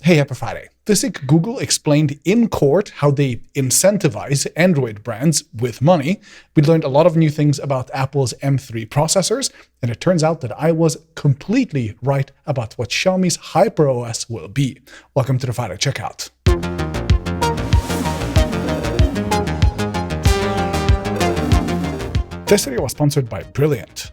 Hey, happy Friday. This week, Google explained in court how they incentivize Android brands with money. We learned a lot of new things about Apple's M3 processors, and it turns out that I was completely right about what Xiaomi's HyperOS will be. Welcome to the Friday Checkout. This video was sponsored by Brilliant.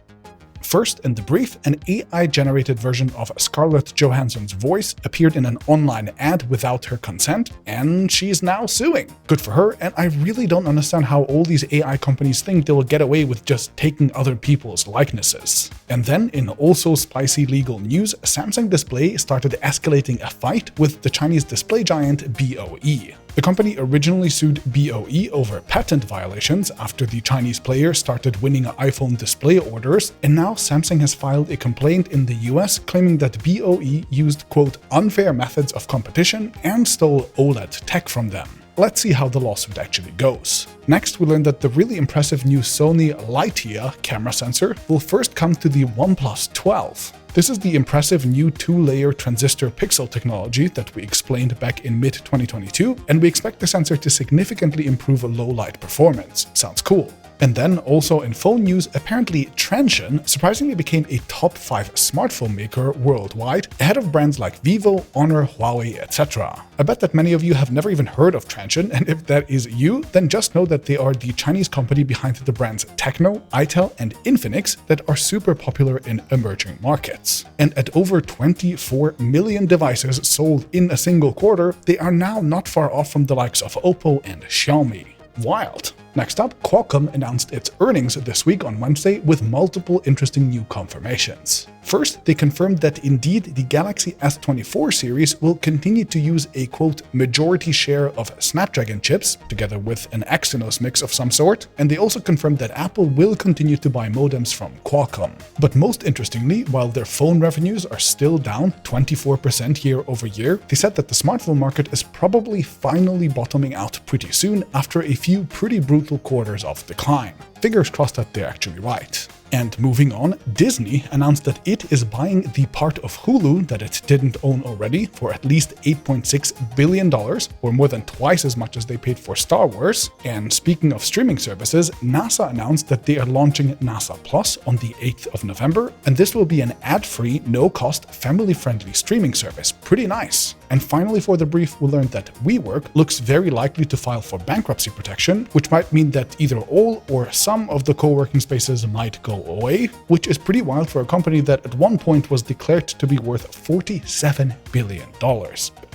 First, in the brief, an AI-generated version of Scarlett Johansson's voice appeared in an online ad without her consent, and she's now suing. Good for her, and I really don't understand how all these AI companies think they will get away with just taking other people's likenesses. And then, in also spicy legal news, Samsung Display started escalating a fight with the Chinese display giant BOE. The company originally sued BOE over patent violations after the Chinese player started winning iPhone display orders, and now Samsung has filed a complaint in the US claiming that BOE used, quote, unfair methods of competition and stole OLED tech from them. Let's see how the lawsuit actually goes. Next, we learned that the really impressive new Sony Lightyear camera sensor will first come to the OnePlus 12. This is the impressive new two-layer transistor pixel technology that we explained back in mid-2022, and we expect the sensor to significantly improve low-light performance. Sounds cool. And then, also in phone news, apparently Transsion surprisingly became a top 5 smartphone maker worldwide, ahead of brands like Vivo, Honor, Huawei, etc. I bet that many of you have never even heard of Transsion, and if that is you, then just know that they are the Chinese company behind the brands Tecno, itel, and Infinix that are super popular in emerging markets. And at over 24 million devices sold in a single quarter, they are now not far off from the likes of Oppo and Xiaomi. Wild. Next up, Qualcomm announced its earnings this week on Wednesday with multiple interesting new confirmations. First, they confirmed that indeed the Galaxy S24 series will continue to use a, quote, majority share of Snapdragon chips, together with an Exynos mix of some sort, and they also confirmed that Apple will continue to buy modems from Qualcomm. But most interestingly, while their phone revenues are still down 24% year over year, they said that the smartphone market is probably finally bottoming out pretty soon after a few pretty brutal quarters of decline. Fingers crossed that they're actually right. And moving on, Disney announced that it is buying the part of Hulu that it didn't own already for at least $8.6 billion, or more than twice as much as they paid for Star Wars. And speaking of streaming services, NASA announced that they are launching NASA Plus on the 8th of November, and this will be an ad-free, no-cost, family-friendly streaming service. Pretty nice. And finally, for the brief, we learned that WeWork looks very likely to file for bankruptcy protection, which might mean that either all or some of the co-working spaces might go away, which is pretty wild for a company that at one point was declared to be worth $47 billion.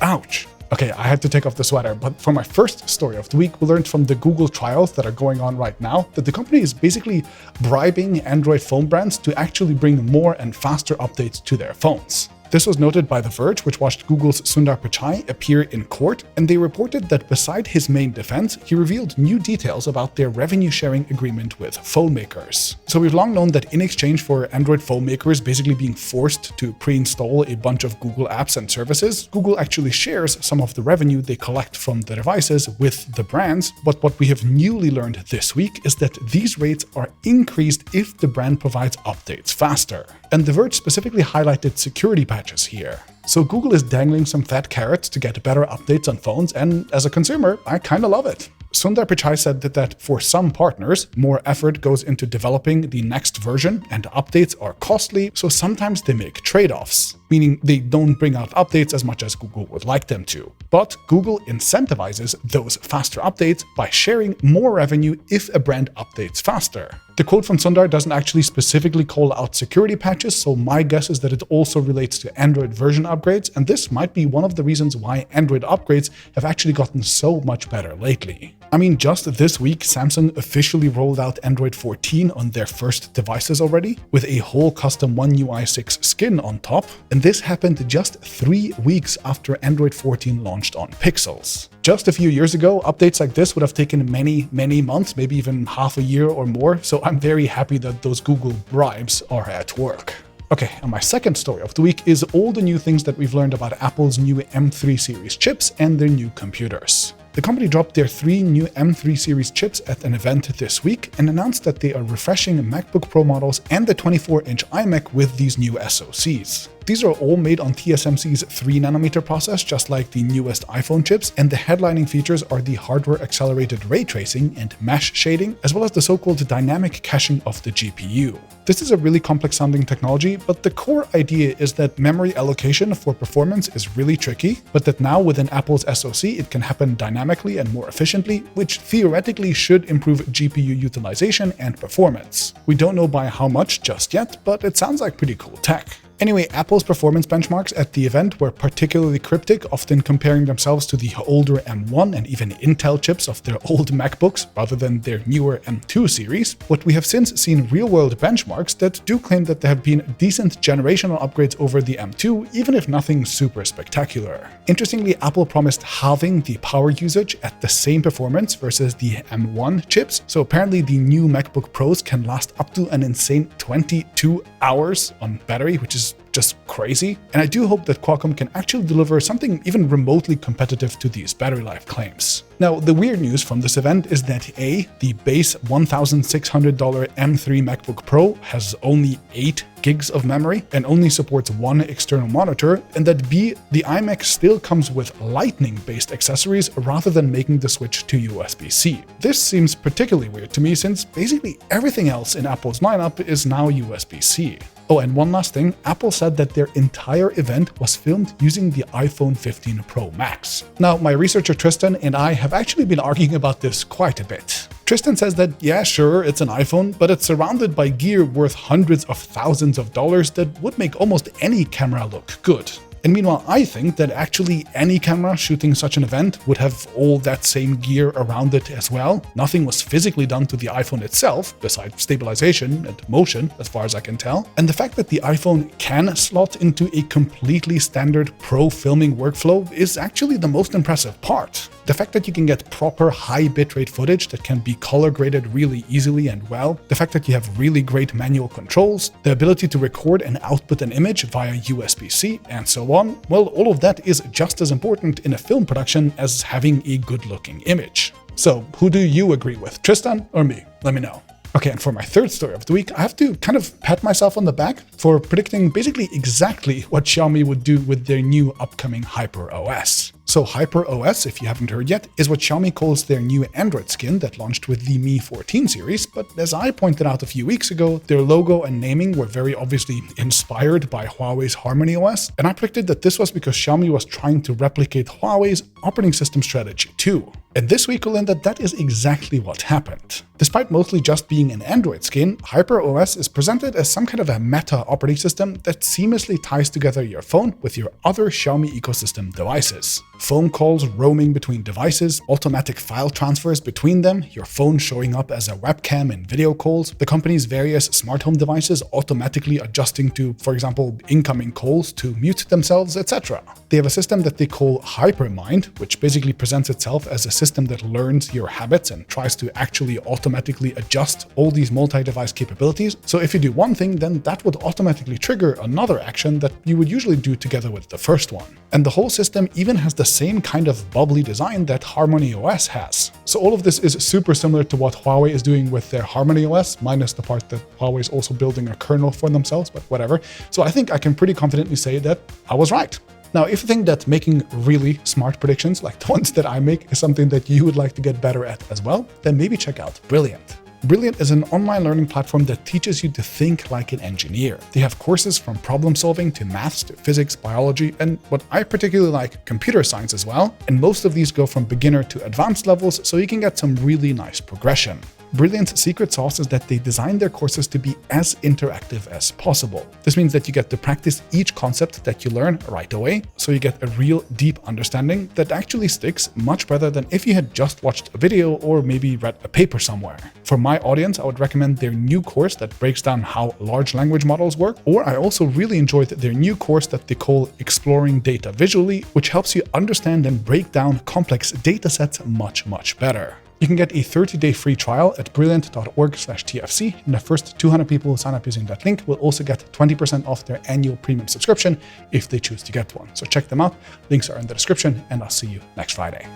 Ouch. Okay, I had to take off the sweater, but for my first story of the week, we learned from the Google trials that are going on right now that the company is basically bribing Android phone brands to actually bring more and faster updates to their phones. This was noted by The Verge, which watched Google's Sundar Pichai appear in court, and they reported that beside his main defense, he revealed new details about their revenue-sharing agreement with phone makers. So we've long known that in exchange for Android phone makers basically being forced to pre-install a bunch of Google apps and services, Google actually shares some of the revenue they collect from the devices with the brands. But what we have newly learned this week is that these rates are increased if the brand provides updates faster. And The Verge specifically highlighted security patches here. So Google is dangling some fat carrots to get better updates on phones, and as a consumer, I kinda love it. Sundar Pichai said that for some partners, more effort goes into developing the next version, and updates are costly, so sometimes they make trade-offs, meaning they don't bring out updates as much as Google would like them to. But Google incentivizes those faster updates by sharing more revenue if a brand updates faster. The quote from Sundar doesn't actually specifically call out security patches, so my guess is that it also relates to Android version upgrades, and this might be one of the reasons why Android upgrades have actually gotten so much better lately. I mean, just this week, Samsung officially rolled out Android 14 on their first devices already, with a whole custom One UI 6 skin on top, and this happened just 3 weeks after Android 14 launched on Pixels. Just a few years ago, updates like this would have taken many months, maybe even half a year or more, so I'm very happy that those Google bribes are at work. Okay, and my second story of the week is all the new things that we've learned about Apple's new M3 series chips and their new computers. The company dropped their 3 new M3 series chips at an event this week and announced that they are refreshing MacBook Pro models and the 24-inch iMac with these new SoCs. These are all made on TSMC's 3nm process, just like the newest iPhone chips, and the headlining features are the hardware-accelerated ray tracing and mesh shading, as well as the so-called dynamic caching of the GPU. This is a really complex-sounding technology, but the core idea is that memory allocation for performance is really tricky, but that now within Apple's SoC it can happen dynamically and more efficiently, which theoretically should improve GPU utilization and performance. We don't know by how much just yet, but it sounds like pretty cool tech. Anyway, Apple's performance benchmarks at the event were particularly cryptic, often comparing themselves to the older M1 and even Intel chips of their old MacBooks rather than their newer M2 series. But we have since seen real-world benchmarks that do claim that there have been decent generational upgrades over the M2, even if nothing super spectacular. Interestingly, Apple promised halving the power usage at the same performance versus the M1 chips, so apparently the new MacBook Pros can last up to an insane 22 hours on battery, which is just crazy. And I do hope that Qualcomm can actually deliver something even remotely competitive to these battery life claims. Now, the weird news from this event is that A, the base $1,600 M3 MacBook Pro has only 8 gigs of memory and only supports one external monitor, and that B, the iMac still comes with Lightning-based accessories rather than making the switch to USB-C. This seems particularly weird to me since basically everything else in Apple's lineup is now USB-C. Oh, and one last thing, Apple said that their entire event was filmed using the iPhone 15 Pro Max. Now, my researcher Tristan and I have actually been arguing about this quite a bit. Tristan says that, yeah, sure, it's an iPhone, but it's surrounded by gear worth hundreds of thousands of dollars that would make almost any camera look good. And meanwhile, I think that actually any camera shooting such an event would have all that same gear around it as well. Nothing was physically done to the iPhone itself, besides stabilization and motion, as far as I can tell. And the fact that the iPhone can slot into a completely standard pro filming workflow is actually the most impressive part. The fact that you can get proper high bitrate footage that can be color graded really easily and well, the fact that you have really great manual controls, the ability to record and output an image via USB-C, and so on, well, all of that is just as important in a film production as having a good-looking image. So, who do you agree with, Tristan or me? Let me know. Okay, and for my third story of the week, I have to kind of pat myself on the back for predicting basically exactly what Xiaomi would do with their new upcoming HyperOS. So HyperOS, if you haven't heard yet, is what Xiaomi calls their new Android skin that launched with the Mi 14 series, but as I pointed out a few weeks ago, their logo and naming were very obviously inspired by Huawei's HarmonyOS, and I predicted that this was because Xiaomi was trying to replicate Huawei's operating system strategy too. And this week we'll learn that that is exactly what happened. Despite mostly just being an Android skin, HyperOS is presented as some kind of a meta operating system that seamlessly ties together your phone with your other Xiaomi ecosystem devices. Phone calls roaming between devices, automatic file transfers between them, your phone showing up as a webcam in video calls, the company's various smart home devices automatically adjusting to, for example, incoming calls to mute themselves, etc. They have a system that they call HyperMind, which basically presents itself as a system that learns your habits and tries to actually automatically adjust all these multi-device capabilities. So if you do one thing, then that would automatically trigger another action that you would usually do together with the first one. And the whole system even has the same kind of bubbly design that HarmonyOS has. So all of this is super similar to what Huawei is doing with their HarmonyOS, minus the part that Huawei is also building a kernel for themselves, but whatever. So I think I can pretty confidently say that I was right. Now, if you think that making really smart predictions like the ones that I make is something that you would like to get better at as well, then maybe check out Brilliant. Brilliant is an online learning platform that teaches you to think like an engineer. They have courses from problem solving to maths to physics, biology, and what I particularly like, computer science as well. And most of these go from beginner to advanced levels, so you can get some really nice progression. Brilliant's secret sauce is that they design their courses to be as interactive as possible. This means that you get to practice each concept that you learn right away, so you get a real deep understanding that actually sticks much better than if you had just watched a video or maybe read a paper somewhere. For my audience, I would recommend their new course that breaks down how large language models work, or I also really enjoyed their new course that they call Exploring Data Visually, which helps you understand and break down complex datasets much better. You can get a 30-day free trial at brilliant.org/TFC, and the first 200 people who sign up using that link will also get 20% off their annual premium subscription if they choose to get one. So check them out. Links are in the description, and I'll see you next Friday.